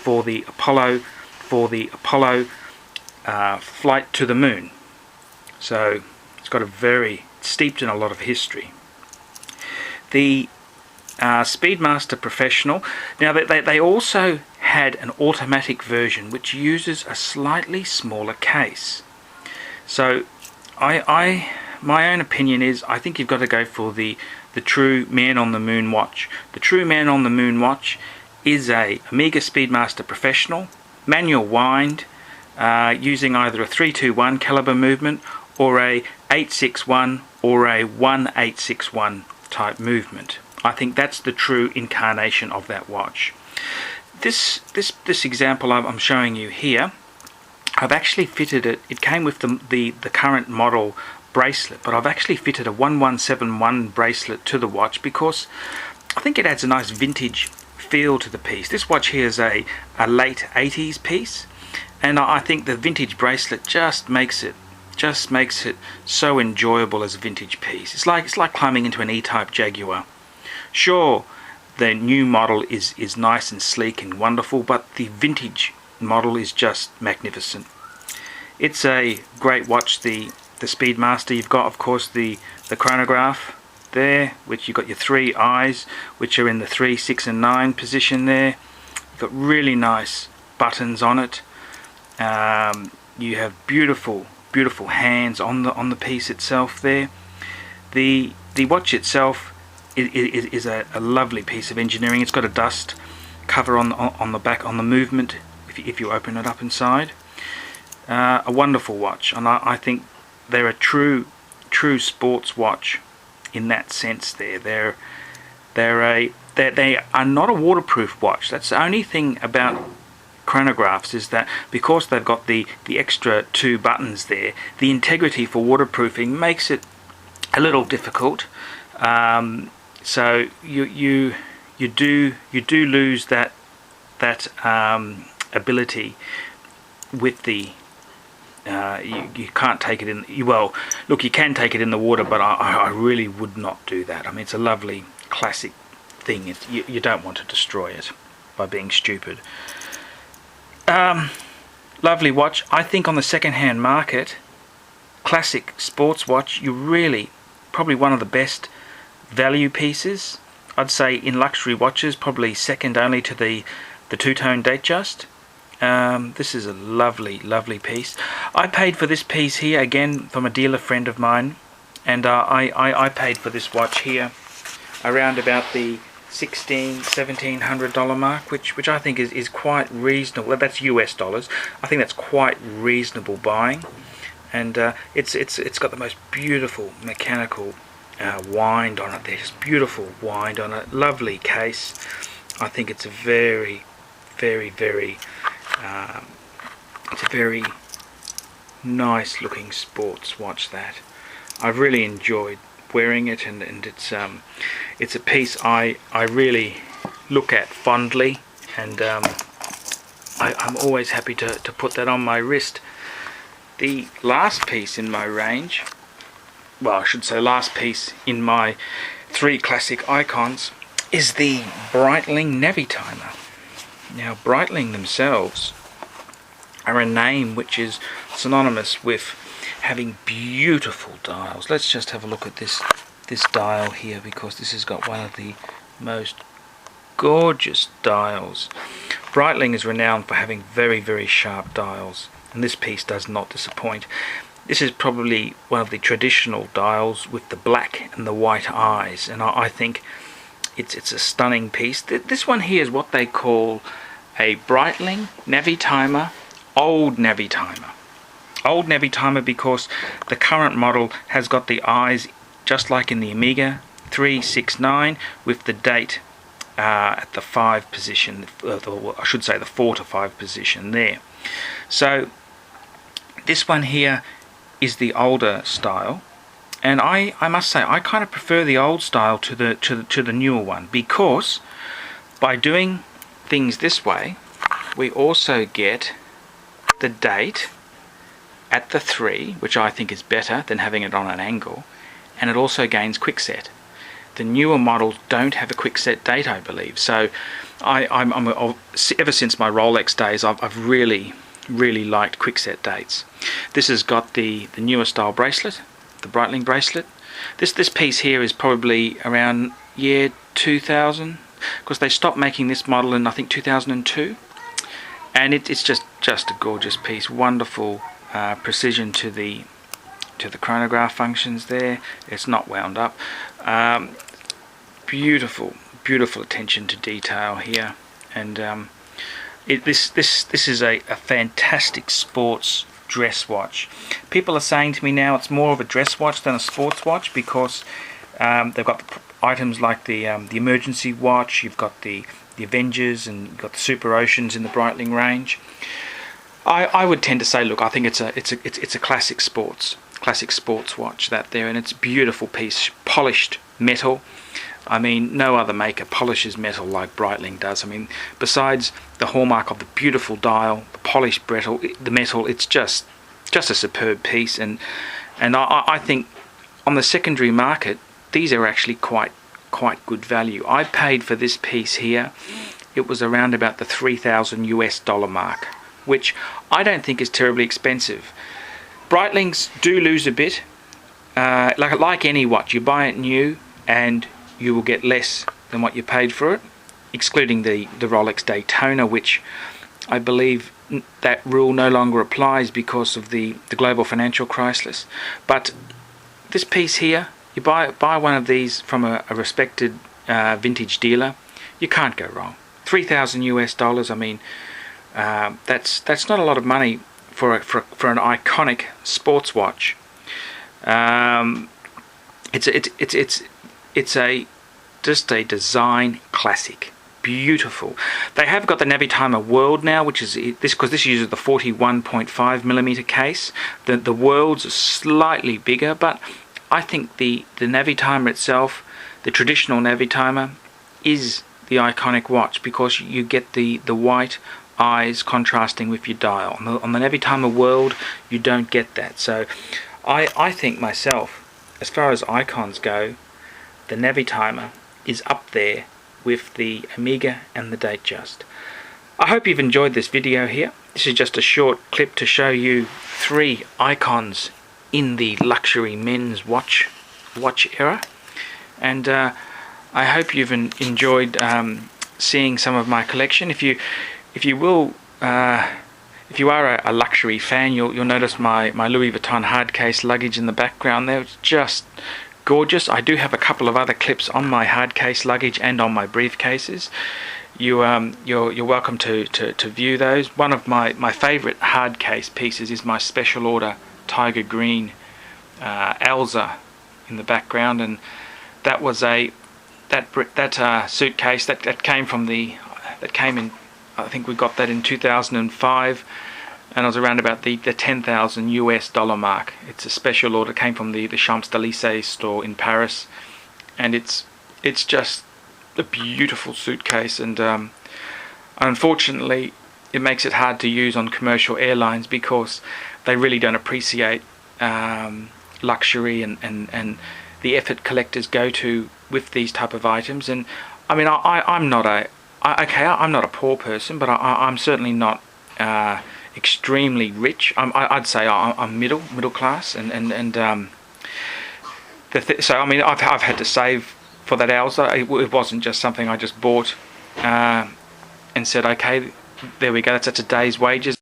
for the Apollo flight to the moon. So it's got steeped in a lot of history. The Speedmaster Professional. Now they also had an automatic version which uses a slightly smaller case. So my own opinion is I think you've got to go for the true man on the moon watch. The true man on the moon watch is a Omega Speedmaster Professional, manual wind, using either a 321 caliber movement or a 861 or a 1861 type movement. I think that's the true incarnation of that watch. This example I'm showing you here, I've actually fitted it. It came with the current model bracelet, but I've actually fitted a 1171 bracelet to the watch because I think it adds a nice vintage feel to the piece. This watch here is a late 80s piece, and I think the vintage bracelet just makes it so enjoyable as a vintage piece. It's like climbing into an E-type Jaguar. Sure, the new model is nice and sleek and wonderful, but the vintage model is just magnificent. It's a great watch, the Speedmaster. You've got, of course, the chronograph there, which you've got your 3 eyes, which are in the 3, 6 and 9 position there. You've got really nice buttons on it. You have beautiful hands on the piece itself there. The watch itself is a lovely piece of engineering. It's got a dust cover on the back on the movement if you open it up inside. A wonderful watch, and I think they're a true sports watch in that sense. They are not a waterproof watch. That's the only thing about chronographs, is that because they've got the extra 2 buttons there, the integrity for waterproofing makes it a little difficult. So you do lose that ability with the you can't take it in. Well, look, you can take it in the water, but I really would not do that. I mean, it's a lovely classic thing. You don't want to destroy it by being stupid. Lovely watch. I think on the second-hand market, classic sports watch, you really probably one of the best value pieces. I'd say in luxury watches, probably second only to the two-tone DateJust. This is a lovely piece. I paid for this piece here, again from a dealer friend of mine, and I paid for this watch here around about the $1,700 mark, which I think is quite reasonable. Well, that's US dollars. I think that's quite reasonable buying, and it's got the most beautiful mechanical wind on it. There's beautiful wind on it. Lovely case. I think it's a very it's a very nice looking sports watch that I've really enjoyed wearing it, and it's a piece I really look at fondly, and I'm always happy to put that on my wrist. The last piece in my range, well, I should say last piece in my 3 classic icons, is the Breitling Navitimer. Now, Breitling themselves are a name which is synonymous with having beautiful dials. Let's just have a look at this dial here, because this has got one of the most gorgeous dials. Breitling is renowned for having very sharp dials, and this piece does not disappoint. This is probably one of the traditional dials with the black and the white eyes, and I think it's a stunning piece. This one here is what they call a Breitling Navitimer, old Navitimer. Old Navitimer because the current model has got the eyes just like in the Omega 369 with the date at the 5 position, I should say the 4 to 5 position there. So this one here is the older style, and I must say I kind of prefer the old style to the newer one, because by doing things this way we also get the date at the 3, which I think is better than having it on an angle, and it also gains quickset. the newer models don't have a quick set date, I believe. So ever since my Rolex days, I've really liked quick set dates. This has got the newer style bracelet, the Breitling bracelet. This piece here is probably around year 2000, because they stopped making this model in I think 2002, and it's just a gorgeous piece. Wonderful precision to the chronograph functions there. It's not wound up. Beautiful attention to detail here, and this is a fantastic sports dress watch. People are saying to me now it's more of a dress watch than a sports watch, because they've got items like the emergency watch, you've got the Avengers, and you've got the Super Oceans in the Breitling range. I would tend to say, look, I think it's a classic sports watch, that there, and it's a beautiful piece, polished metal. I mean, no other maker polishes metal like Breitling does. I mean, besides the hallmark of the beautiful dial, the polished metal, it's just a superb piece, and I think on the secondary market these are actually quite good value. I paid for this piece here, it was around about the $3,000 mark, which I don't think is terribly expensive. Breitlings do lose a bit, like any watch. You buy it new and you will get less than what you paid for it, excluding the Rolex Daytona, which I believe that rule no longer applies because of the global financial crisis. But this piece here, you buy one of these from a respected vintage dealer, you can't go wrong. $3,000. I mean, that's not a lot of money for an iconic sports watch. It's just a design classic. Beautiful. They have got the Navitimer World now, which is this, because this uses the 41.5mm case. The Worlds are slightly bigger, but I think the Navitimer itself, the traditional Navitimer, is the iconic watch, because you get the white eyes contrasting with your dial. On the Navitimer World you don't get that. So I think myself, as far as icons go, the Navitimer is up there with the Omega and the DateJust. I hope you've enjoyed this video here. This is just a short clip to show you 3 icons in the luxury men's watch era, and I hope you've enjoyed seeing some of my collection. If you are a luxury fan, you'll notice my Louis Vuitton hard case luggage in the background there. It's just gorgeous. I do have a couple of other clips on my hard case luggage and on my briefcases. You're welcome to view those. One of my favourite hard case pieces is my special order tiger green Elsa in the background, and that was that suitcase that came in. I think we got that in 2005, and it was around about the $10,000 mark. It's a special order, came from the Champs-Élysées store in Paris, and it's just a beautiful suitcase, and unfortunately it makes it hard to use on commercial airlines, because they really don't appreciate luxury and the effort collectors go to with these type of items. And I mean, I'm not a poor person, but I'm certainly not extremely rich. I'd say I'm middle class, and so I mean, I've had to save for that Elsa. It wasn't just something I just bought and said, okay, there we go, that's a day's wages.